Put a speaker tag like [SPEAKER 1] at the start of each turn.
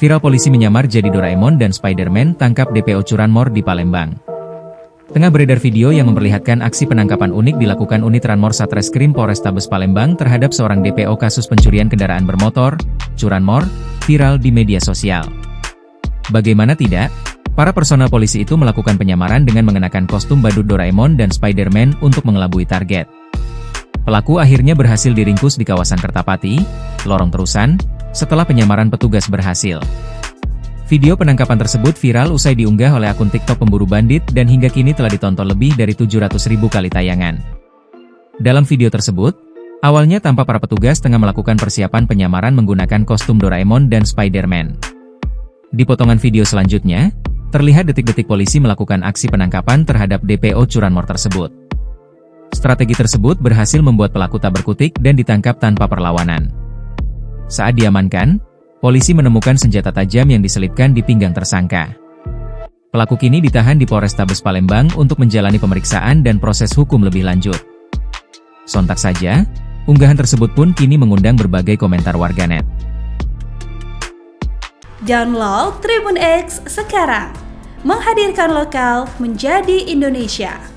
[SPEAKER 1] Viral polisi menyamar jadi Doraemon dan Spider-Man tangkap DPO curanmor di Palembang. Tengah beredar video yang memperlihatkan aksi penangkapan unik dilakukan unit Ranmor Satreskrim Polrestabes Palembang terhadap seorang DPO kasus pencurian kendaraan bermotor, curanmor, viral di media sosial. Bagaimana tidak, para personel polisi itu melakukan penyamaran dengan mengenakan kostum badut Doraemon dan Spider-Man untuk mengelabui target. Pelaku akhirnya berhasil diringkus di kawasan Kertapati, Lorong Terusan, setelah penyamaran petugas berhasil. Video penangkapan tersebut viral usai diunggah oleh akun TikTok Pemburu Bandit dan hingga kini telah ditonton lebih dari 700.000 kali tayangan. Dalam video tersebut, awalnya tampak para petugas tengah melakukan persiapan penyamaran menggunakan kostum Doraemon dan Spider-Man. Di potongan video selanjutnya, terlihat detik-detik polisi melakukan aksi penangkapan terhadap DPO curanmor tersebut. Strategi tersebut berhasil membuat pelaku tak berkutik dan ditangkap tanpa perlawanan. Saat diamankan, polisi menemukan senjata tajam yang diselipkan di pinggang tersangka. Pelaku kini ditahan di Polrestabes Palembang untuk menjalani pemeriksaan dan proses hukum lebih lanjut. Sontak saja, unggahan tersebut pun kini mengundang berbagai komentar warganet.
[SPEAKER 2] Download Tribun X sekarang, menghadirkan lokal menjadi Indonesia.